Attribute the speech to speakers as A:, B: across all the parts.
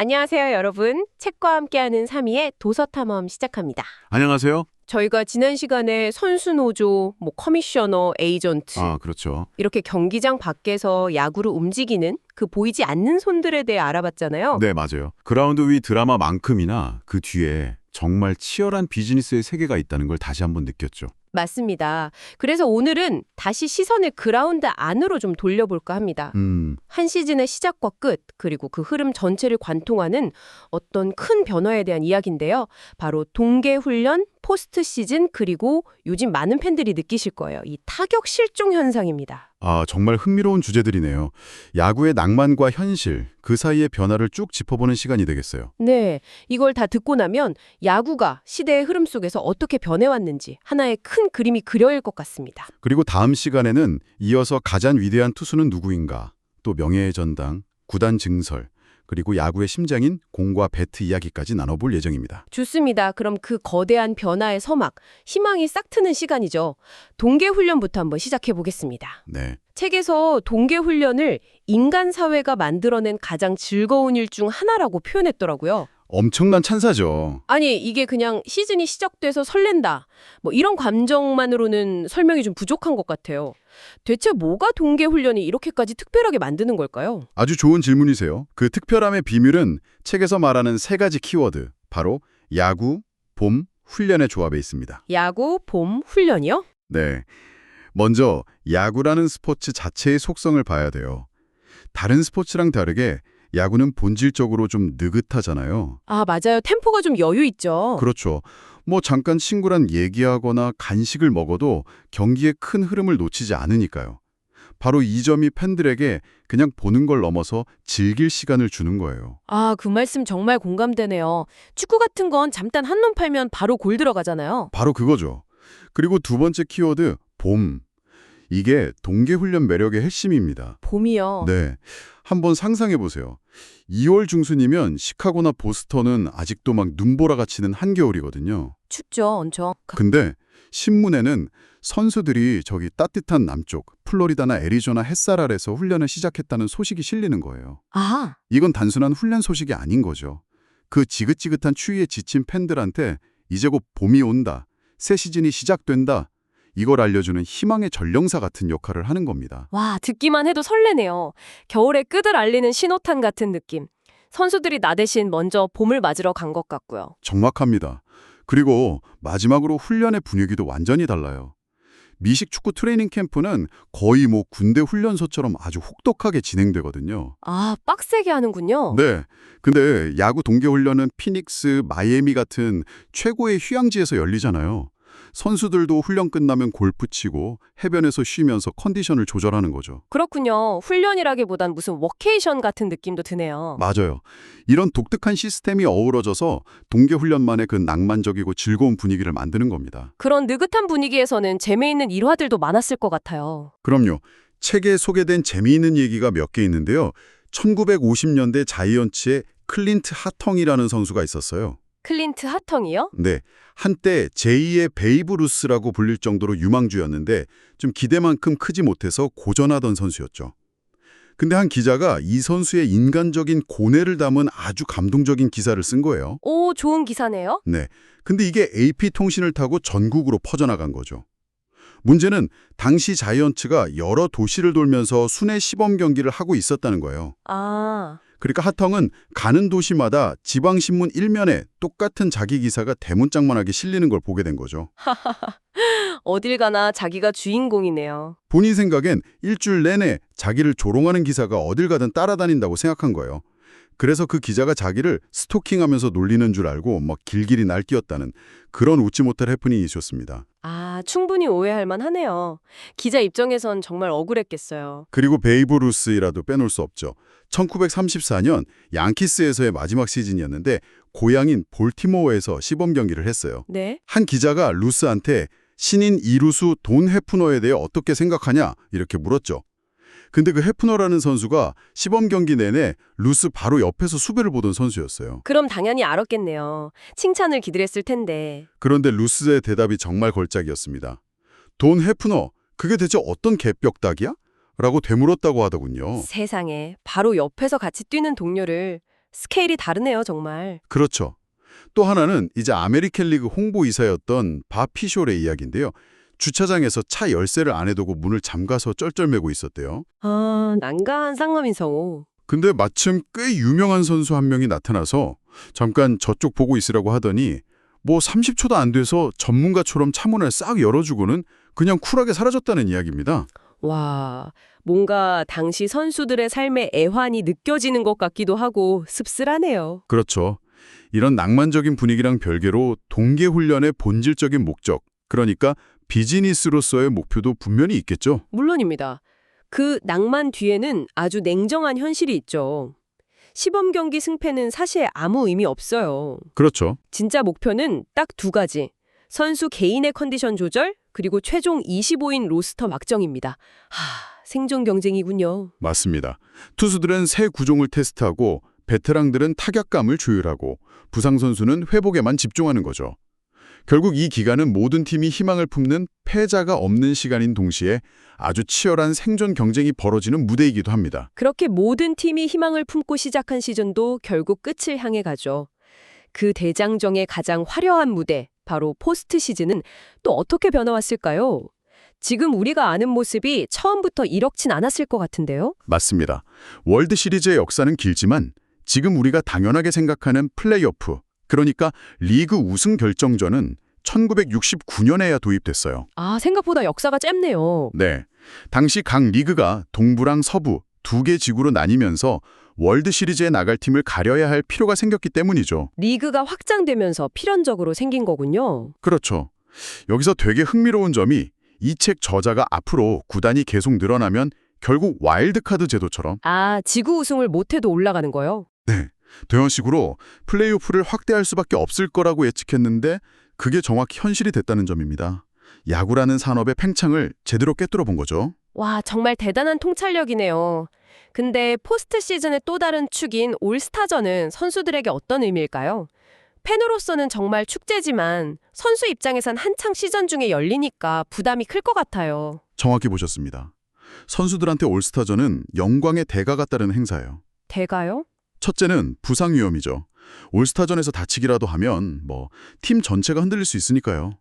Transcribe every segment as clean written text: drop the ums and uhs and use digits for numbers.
A: 안녕하세요, 여러분. 책과 함께하는 3위의 도서탐험 시작합니다.
B: 안녕하세요.
A: 저희가 지난 시간에 선수 노조, 커미셔너, 에이전트
B: 그렇죠.
A: 이렇게 경기장 밖에서 야구를 움직이는 그 보이지 않는 손들에 대해 알아봤잖아요.
B: 네, 맞아요. 그라운드 위 드라마만큼이나 그 뒤에 정말 치열한 비즈니스의 세계가 있다는 걸 다시 한번 느꼈죠.
A: 맞습니다. 그래서 오늘은 다시 시선을 그라운드 안으로 좀 돌려볼까 합니다. 한 시즌의 시작과 끝, 그리고 그 흐름 전체를 관통하는 어떤 큰 변화에 대한 이야기인데요. 바로 동계훈련, 포스트 시즌, 그리고 요즘 많은 팬들이 느끼실 거예요. 이 타격 실종 현상입니다.
B: 정말 흥미로운 주제들이네요. 야구의 낭만과 현실, 그 사이의 변화를 쭉 짚어보는 시간이 되겠어요.
A: 네, 이걸 다 듣고 나면 야구가 시대의 흐름 속에서 어떻게 변해왔는지 하나의 큰 그림이 그려질 것 같습니다.
B: 그리고 다음 시간에는 이어서 가장 위대한 투수는 누구인가, 또 명예의 전당, 구단 증설, 그리고 야구의 심장인 공과 배트 이야기까지 나눠볼 예정입니다.
A: 좋습니다. 그럼 그 거대한 변화의 서막, 희망이 싹 트는 시간이죠. 동계훈련부터 한번 시작해 보겠습니다.
B: 네.
A: 책에서 동계훈련을 인간 사회가 만들어낸 가장 즐거운 일 중 하나라고 표현했더라고요.
B: 엄청난 찬사죠.
A: 아니, 이게 그냥 시즌이 시작돼서 설렌다. 이런 감정만으로는 설명이 좀 부족한 것 같아요. 대체 뭐가 동계훈련이 이렇게까지 특별하게 만드는 걸까요?
B: 아주 좋은 질문이세요. 그 특별함의 비밀은 책에서 말하는 세 가지 키워드, 바로 야구, 봄, 훈련의 조합에 있습니다.
A: 야구, 봄, 훈련이요?
B: 네. 먼저 야구라는 스포츠 자체의 속성을 봐야 돼요. 다른 스포츠랑 다르게 야구는 본질적으로 좀 느긋하잖아요.
A: 아, 맞아요. 템포가 좀 여유 있죠.
B: 그렇죠. 잠깐 친구랑 얘기하거나 간식을 먹어도 경기의 큰 흐름을 놓치지 않으니까요. 바로 이 점이 팬들에게 그냥 보는 걸 넘어서 즐길 시간을 주는 거예요.
A: 아, 그 말씀 정말 공감되네요. 축구 같은 건 잠깐 한눈 팔면 바로 골 들어가잖아요.
B: 바로 그거죠. 그리고 두 번째 키워드, 봄. 이게 동계훈련 매력의 핵심입니다.
A: 봄이요.
B: 네. 한번 상상해 보세요. 2월 중순이면 시카고나 보스턴은 아직도 막 눈보라가 치는 한겨울이거든요.
A: 춥죠, 엄청.
B: 근데 신문에는 선수들이 저기 따뜻한 남쪽, 플로리다나 애리조나 햇살 아래서 훈련을 시작했다는 소식이 실리는 거예요.
A: 아,
B: 이건 단순한 훈련 소식이 아닌 거죠. 그 지긋지긋한 추위에 지친 팬들한테 이제 곧 봄이 온다, 새 시즌이 시작된다, 이걸 알려주는 희망의 전령사 같은 역할을 하는 겁니다.
A: 와, 듣기만 해도 설레네요. 겨울의 끝을 알리는 신호탄 같은 느낌. 선수들이 나 대신 먼저 봄을 맞으러 간 것 같고요.
B: 정확합니다. 그리고 마지막으로 훈련의 분위기도 완전히 달라요. 미식 축구 트레이닝 캠프는 거의 군대 훈련소처럼 아주 혹독하게 진행되거든요.
A: 아, 빡세게 하는군요.
B: 네. 근데 야구 동계훈련은 피닉스, 마이애미 같은 최고의 휴양지에서 열리잖아요. 선수들도 훈련 끝나면 골프 치고 해변에서 쉬면서 컨디션을 조절하는 거죠.
A: 그렇군요. 훈련이라기보단 무슨 워케이션 같은 느낌도 드네요.
B: 맞아요. 이런 독특한 시스템이 어우러져서 동계훈련만의 그 낭만적이고 즐거운 분위기를 만드는 겁니다.
A: 그런 느긋한 분위기에서는 재미있는 일화들도 많았을 것 같아요.
B: 그럼요. 책에 소개된 재미있는 얘기가 몇 개 있는데요. 1950년대 자이언츠의 클린트 하텅이라는 선수가 있었어요.
A: 클린트 하텅이요?
B: 네, 한때 제2의 베이브 루스라고 불릴 정도로 유망주였는데 좀 기대만큼 크지 못해서 고전하던 선수였죠. 근데 한 기자가 이 선수의 인간적인 고뇌를 담은 아주 감동적인 기사를 쓴 거예요.
A: 오, 좋은 기사네요.
B: 네, 근데 이게 AP통신을 타고 전국으로 퍼져나간 거죠. 문제는 당시 자이언츠가 여러 도시를 돌면서 순회 시범 경기를 하고 있었다는 거예요.
A: 아,
B: 그러니까 하텅은 가는 도시마다 지방신문 1면에 똑같은 자기 기사가 대문짝만하게 실리는 걸 보게 된 거죠.
A: 어딜 가나 자기가 주인공이네요.
B: 본인 생각엔 일주일 내내 자기를 조롱하는 기사가 어딜 가든 따라다닌다고 생각한 거예요. 그래서 그 기자가 자기를 스토킹하면서 놀리는 줄 알고 막 길길이 날뛰었다는 그런 웃지 못할 해프닝이 있었습니다.
A: 아, 충분히 오해할 만하네요. 기자 입장에선 정말 억울했겠어요.
B: 그리고 베이브 루스라도 빼놓을 수 없죠. 1934년 양키스에서의 마지막 시즌이었는데 고향인 볼티모어에서 시범 경기를 했어요.
A: 네?
B: 한 기자가 루스한테 신인 이루수 돈 헤프너에 대해 어떻게 생각하냐 이렇게 물었죠. 근데 그 헤프너라는 선수가 시범 경기 내내 루스 바로 옆에서 수비를 보던 선수였어요.
A: 그럼 당연히 알았겠네요. 칭찬을 기다렸을 텐데.
B: 그런데 루스의 대답이 정말 걸작이었습니다. 돈 헤프너, 그게 대체 어떤 개벽닭이야? 라고 되물었다고 하더군요.
A: 세상에, 바로 옆에서 같이 뛰는 동료를 스케일이 다르네요, 정말.
B: 그렇죠. 또 하나는 이제 아메리칸 리그 홍보이사였던 밥 피쇼의 이야기인데요. 주차장에서 차 열쇠를 안 해두고 문을 잠가서 쩔쩔매고 있었대요.
A: 아, 난감한 상황인성오.
B: 근데 마침 꽤 유명한 선수 한 명이 나타나서 잠깐 저쪽 보고 있으라고 하더니 뭐 30초도 안 돼서 전문가처럼 차문을 싹 열어주고는 그냥 쿨하게 사라졌다는 이야기입니다.
A: 와, 뭔가 당시 선수들의 삶의 애환이 느껴지는 것 같기도 하고 씁쓸하네요.
B: 그렇죠. 이런 낭만적인 분위기랑 별개로 동계훈련의 본질적인 목적, 그러니까 비즈니스로서의 목표도 분명히 있겠죠.
A: 물론입니다. 그 낭만 뒤에는 아주 냉정한 현실이 있죠. 시범 경기 승패는 사실 아무 의미 없어요.
B: 그렇죠.
A: 진짜 목표는 딱 두 가지. 선수 개인의 컨디션 조절, 그리고 최종 25인 로스터 확정입니다. 생존 경쟁이군요.
B: 맞습니다. 투수들은 새 구종을 테스트하고 베테랑들은 타격감을 조율하고 부상 선수는 회복에만 집중하는 거죠. 결국 이 기간은 모든 팀이 희망을 품는 패자가 없는 시간인 동시에 아주 치열한 생존 경쟁이 벌어지는 무대이기도 합니다.
A: 그렇게 모든 팀이 희망을 품고 시작한 시즌도 결국 끝을 향해 가죠. 그 대장정의 가장 화려한 무대, 바로 포스트 시즌은 또 어떻게 변화왔을까요? 지금 우리가 아는 모습이 처음부터 이렇진 않았을 것 같은데요?
B: 맞습니다. 월드 시리즈의 역사는 길지만 지금 우리가 당연하게 생각하는 플레이오프, 그러니까 리그 우승 결정전은 1969년에야 도입됐어요.
A: 아, 생각보다 역사가 짧네요.
B: 네. 당시 각 리그가 동부랑 서부 두 개 지구로 나뉘면서 월드 시리즈에 나갈 팀을 가려야 할 필요가 생겼기 때문이죠.
A: 리그가 확장되면서 필연적으로 생긴 거군요.
B: 그렇죠. 여기서 되게 흥미로운 점이 이 책 저자가 앞으로 구단이 계속 늘어나면 결국 와일드카드 제도처럼
A: 아, 지구 우승을 못해도 올라가는 거요?
B: 네, 되어식으로 플레이오프를 확대할 수밖에 없을 거라고 예측했는데 그게 정확히 현실이 됐다는 점입니다. 야구라는 산업의 팽창을 제대로 꿰뚫어 본 거죠.
A: 와, 정말 대단한 통찰력이네요. 근데 포스트 시즌의 또 다른 축인 올스타전은 선수들에게 어떤 의미일까요? 팬으로서는 정말 축제지만 선수 입장에선 한창 시즌 중에 열리니까 부담이 클 것 같아요.
B: 정확히 보셨습니다. 선수들한테 올스타전은 영광의 대가가 따르는 행사예요.
A: 대가요?
B: 첫째는 부상 위험이죠. 올스타전에서 다치기라도 하면 팀 전체가 흔들릴 수 있으니까요.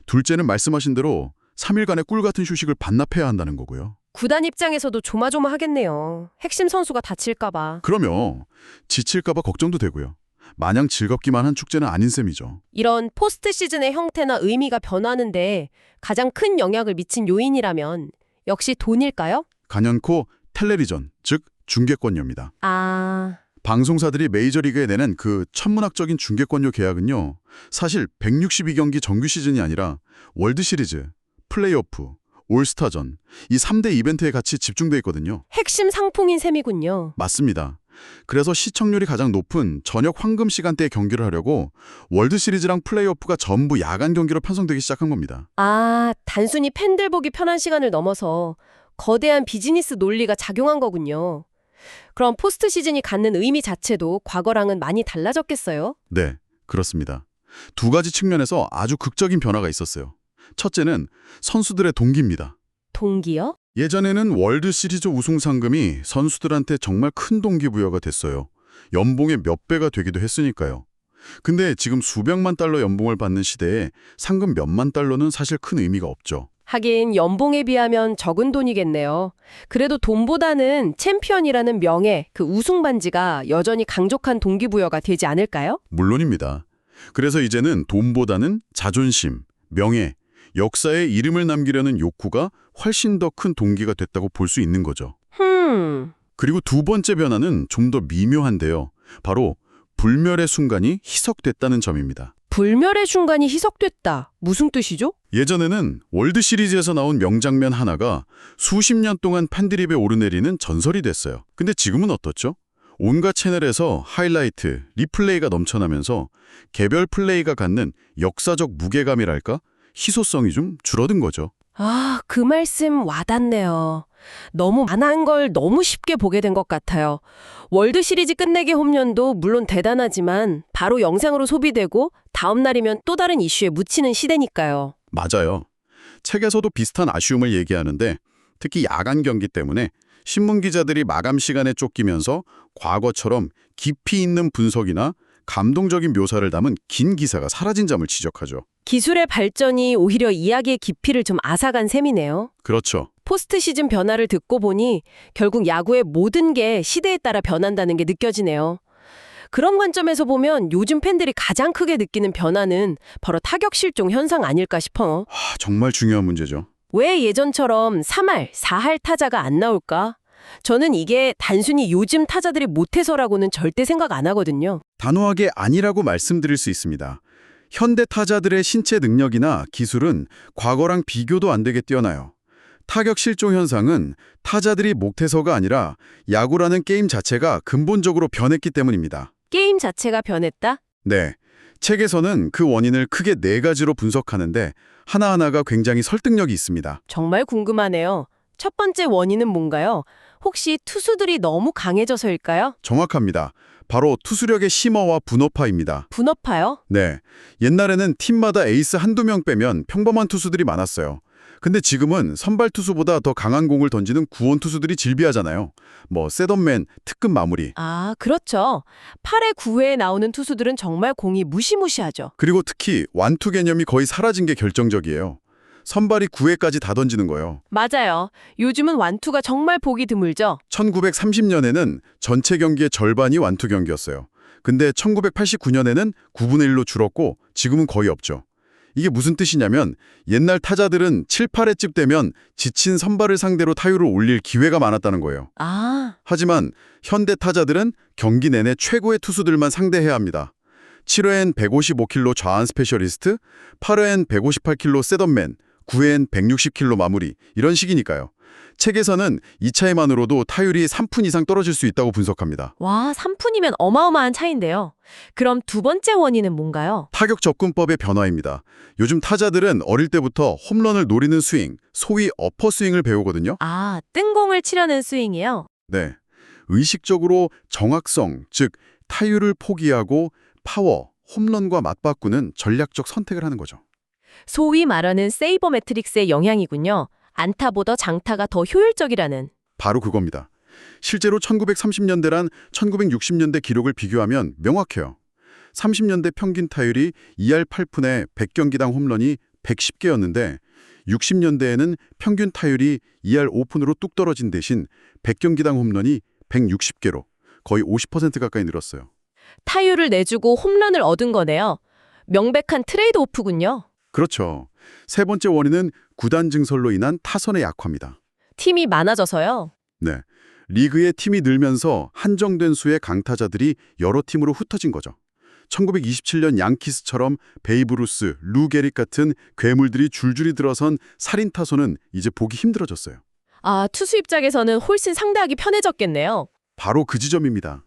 B: 둘째는 말씀하신 대로 3일간의 꿀같은 휴식을 반납해야 한다는 거고요.
A: 구단 입장에서도 조마조마하겠네요. 핵심 선수가 다칠까 봐.
B: 그러면 지칠까 봐 걱정도 되고요. 마냥 즐겁기만 한 축제는 아닌 셈이죠.
A: 이런 포스트 시즌의 형태나 의미가 변하는데 가장 큰 영향을 미친 요인이라면 역시 돈일까요?
B: 간연코 텔레비전, 즉 중계권료입니다.
A: 아,
B: 방송사들이 메이저리그에 내는 그 천문학적인 중계권료 계약은요. 사실 162경기 정규 시즌이 아니라 월드시리즈, 플레이오프, 올스타전 이 3대 이벤트에 같이 집중돼 있거든요.
A: 핵심 상품인 셈이군요.
B: 맞습니다. 그래서 시청률이 가장 높은 저녁 황금 시간대에 경기를 하려고 월드시리즈랑 플레이오프가 전부 야간 경기로 편성되기 시작한 겁니다.
A: 아, 단순히 팬들 보기 편한 시간을 넘어서 거대한 비즈니스 논리가 작용한 거군요. 그럼 포스트 시즌이 갖는 의미 자체도 과거랑은 많이 달라졌겠어요?
B: 네, 그렇습니다. 두 가지 측면에서 아주 극적인 변화가 있었어요. 첫째는 선수들의 동기입니다.
A: 동기요?
B: 예전에는 월드시리즈 우승 상금이 선수들한테 정말 큰 동기부여가 됐어요. 연봉의 몇 배가 되기도 했으니까요. 근데 지금 수백만 달러 연봉을 받는 시대에 상금 몇만 달러는 사실 큰 의미가 없죠.
A: 하긴 연봉에 비하면 적은 돈이겠네요. 그래도 돈보다는 챔피언이라는 명예, 그 우승 반지가 여전히 강력한 동기부여가 되지 않을까요?
B: 물론입니다. 그래서 이제는 돈보다는 자존심, 명예, 역사에 이름을 남기려는 욕구가 훨씬 더 큰 동기가 됐다고 볼 수 있는 거죠. 그리고 두 번째 변화는 좀 더 미묘한데요. 바로 불멸의 순간이 희석됐다는 점입니다.
A: 불멸의 순간이 희석됐다. 무슨 뜻이죠?
B: 예전에는 월드시리즈에서 나온 명장면 하나가 수십 년 동안 팬드립에 오르내리는 전설이 됐어요. 근데 지금은 어떻죠? 온갖 채널에서 하이라이트, 리플레이가 넘쳐나면서 개별 플레이가 갖는 역사적 무게감이랄까? 희소성이 좀 줄어든 거죠.
A: 아, 그 말씀 와닿네요. 너무 만한 걸 너무 쉽게 보게 된 것 같아요. 월드 시리즈 끝내기 홈런도 물론 대단하지만 바로 영상으로 소비되고 다음 날이면 또 다른 이슈에 묻히는 시대니까요.
B: 맞아요. 책에서도 비슷한 아쉬움을 얘기하는데 특히 야간 경기 때문에 신문 기자들이 마감 시간에 쫓기면서 과거처럼 깊이 있는 분석이나 감동적인 묘사를 담은 긴 기사가 사라진 점을 지적하죠.
A: 기술의 발전이 오히려 이야기의 깊이를 좀 앗아간 셈이네요.
B: 그렇죠.
A: 포스트 시즌 변화를 듣고 보니 결국 야구의 모든 게 시대에 따라 변한다는 게 느껴지네요. 그런 관점에서 보면 요즘 팬들이 가장 크게 느끼는 변화는 바로 타격 실종 현상 아닐까 싶어요.
B: 정말 중요한 문제죠.
A: 왜 예전처럼 3할, 4할 타자가 안 나올까? 저는 이게 단순히 요즘 타자들이 못해서라고는 절대 생각 안 하거든요.
B: 단호하게 아니라고 말씀드릴 수 있습니다. 현대 타자들의 신체 능력이나 기술은 과거랑 비교도 안 되게 뛰어나요. 타격 실종 현상은 타자들이 못해서가 아니라 야구라는 게임 자체가 근본적으로 변했기 때문입니다.
A: 게임 자체가 변했다?
B: 네. 책에서는 그 원인을 크게 4가지로 분석하는데 하나하나가 굉장히 설득력이 있습니다.
A: 정말 궁금하네요. 첫 번째 원인은 뭔가요? 혹시 투수들이 너무 강해져서일까요?
B: 정확합니다. 바로 투수력의 심화와 분업화입니다.
A: 분업화요?
B: 네. 옛날에는 팀마다 에이스 한두 명 빼면 평범한 투수들이 많았어요. 근데 지금은 선발 투수보다 더 강한 공을 던지는 구원 투수들이 질비하잖아요. 셋업맨, 특급 마무리.
A: 아, 그렇죠. 8회, 9회에 나오는 투수들은 정말 공이 무시무시하죠.
B: 그리고 특히 완투 개념이 거의 사라진 게 결정적이에요. 선발이 9회까지 다 던지는 거예요.
A: 맞아요. 요즘은 완투가 정말 보기 드물죠.
B: 1930년에는 전체 경기의 절반이 완투 경기였어요. 근데 1989년에는 9분의 1로 줄었고 지금은 거의 없죠. 이게 무슨 뜻이냐면 옛날 타자들은 7, 8회쯤 되면 지친 선발을 상대로 타율을 올릴 기회가 많았다는 거예요.
A: 아,
B: 하지만 현대 타자들은 경기 내내 최고의 투수들만 상대해야 합니다. 7회엔 155km 좌완 스페셜리스트, 8회엔 158km 셋업맨, 9회엔 160km 마무리 이런 식이니까요. 책에서는 2차에만으로도 타율이 3푼 이상 떨어질 수 있다고 분석합니다.
A: 와, 3푼이면 어마어마한 차이인데요. 그럼 두 번째 원인은 뭔가요?
B: 타격 접근법의 변화입니다. 요즘 타자들은 어릴 때부터 홈런을 노리는 스윙, 소위 어퍼 스윙을 배우거든요.
A: 아, 뜬공을 치려는 스윙이요?
B: 네. 의식적으로 정확성, 즉 타율을 포기하고 파워, 홈런과 맞바꾸는 전략적 선택을 하는 거죠.
A: 소위 말하는 세이버 매트릭스의 영향이군요. 안타보다 장타가 더 효율적이라는.
B: 바로 그겁니다. 실제로 1930년대란 1960년대 기록을 비교하면 명확해요. 30년대 평균 타율이 2할 8푼에 100경기당 홈런이 110개였는데 60년대에는 평균 타율이 2할 5푼으로 뚝 떨어진 대신 100경기당 홈런이 160개로 거의 50% 가까이 늘었어요.
A: 타율을 내주고 홈런을 얻은 거네요. 명백한 트레이드 오프군요.
B: 그렇죠. 세 번째 원인은 구단 증설로 인한 타선의 약화입니다.
A: 팀이 많아져서요.
B: 네. 리그의 팀이 늘면서 한정된 수의 강타자들이 여러 팀으로 흩어진 거죠. 1927년 양키스처럼 베이브 루스, 루 게릭 같은 괴물들이 줄줄이 들어선 살인 타선은 이제 보기 힘들어졌어요.
A: 아, 투수 입장에서는 훨씬 상대하기 편해졌겠네요.
B: 바로 그 지점입니다.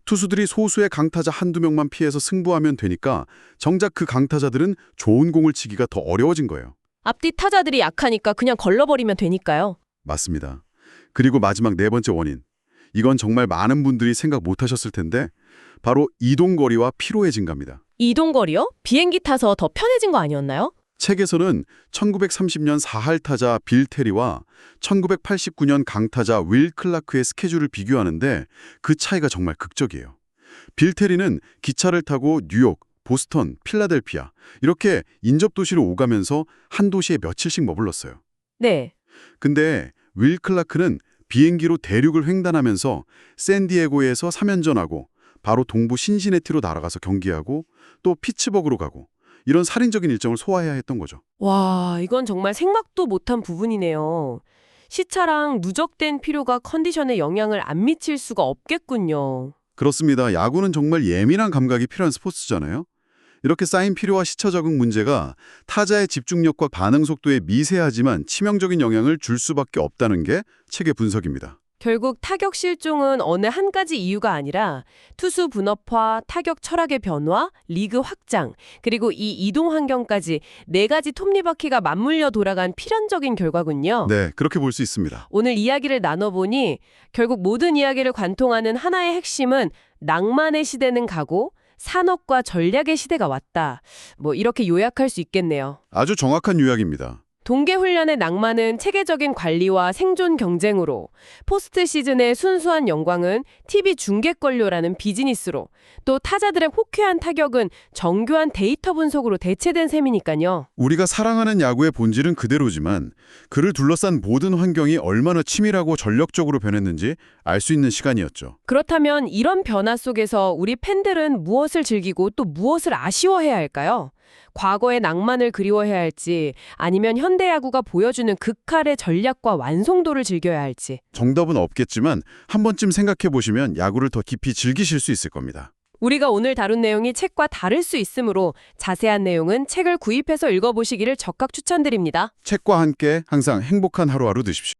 B: 투수들이 소수의 강타자 한두 명만 피해서 승부하면 되니까 정작 그 강타자들은 좋은 공을 치기가 더 어려워진 거예요.
A: 앞뒤 타자들이 약하니까 그냥 걸러버리면 되니까요.
B: 맞습니다. 그리고 마지막 네 번째 원인. 이건 정말 많은 분들이 생각 못 하셨을 텐데 바로 이동거리와 피로의 증가입니다.
A: 이동거리요? 비행기 타서 더 편해진 거 아니었나요?
B: 책에서는 1930년 4할 타자 빌 테리와 1989년 강타자 윌 클라크의 스케줄을 비교하는데 그 차이가 정말 극적이에요. 빌 테리는 기차를 타고 뉴욕, 보스턴, 필라델피아 이렇게 인접도시를 오가면서 한 도시에 며칠씩 머물렀어요.
A: 네.
B: 근데 윌 클라크는 비행기로 대륙을 횡단하면서 샌디에고에서 3연전하고 바로 동부 신시내티로 날아가서 경기하고 또 피츠버그로 가고 이런 살인적인 일정을 소화해야 했던 거죠.
A: 와, 이건 정말 생각도 못한 부분이네요. 시차랑 누적된 피로가 컨디션에 영향을 안 미칠 수가 없겠군요.
B: 그렇습니다. 야구는 정말 예민한 감각이 필요한 스포츠잖아요. 이렇게 쌓인 피로와 시차 적응 문제가 타자의 집중력과 반응 속도에 미세하지만 치명적인 영향을 줄 수밖에 없다는 게 책의 분석입니다.
A: 결국 타격 실종은 어느 한 가지 이유가 아니라 투수 분업화, 타격 철학의 변화, 리그 확장, 그리고 이 이동 환경까지 네 가지 톱니바퀴가 맞물려 돌아간 필연적인 결과군요.
B: 네, 그렇게 볼 수 있습니다.
A: 오늘 이야기를 나눠보니 결국 모든 이야기를 관통하는 하나의 핵심은 낭만의 시대는 가고 산업과 전략의 시대가 왔다. 이렇게 요약할 수 있겠네요.
B: 아주 정확한 요약입니다.
A: 동계훈련의 낭만은 체계적인 관리와 생존 경쟁으로, 포스트 시즌의 순수한 영광은 TV 중계권료라는 비즈니스로, 또 타자들의 호쾌한 타격은 정교한 데이터 분석으로 대체된 셈이니까요.
B: 우리가 사랑하는 야구의 본질은 그대로지만 그를 둘러싼 모든 환경이 얼마나 치밀하고 전력적으로 변했는지 알 수 있는 시간이었죠.
A: 그렇다면 이런 변화 속에서 우리 팬들은 무엇을 즐기고 또 무엇을 아쉬워해야 할까요? 과거의 낭만을 그리워해야 할지, 아니면 현대 야구가 보여주는 극할의 전략과 완성도를 즐겨야 할지.
B: 정답은 없겠지만 한 번쯤 생각해 보시면 야구를 더 깊이 즐기실 수 있을 겁니다.
A: 우리가 오늘 다룬 내용이 책과 다를 수 있으므로 자세한 내용은 책을 구입해서 읽어보시기를 적극 추천드립니다.
B: 책과 함께 항상 행복한 하루하루 되십시오.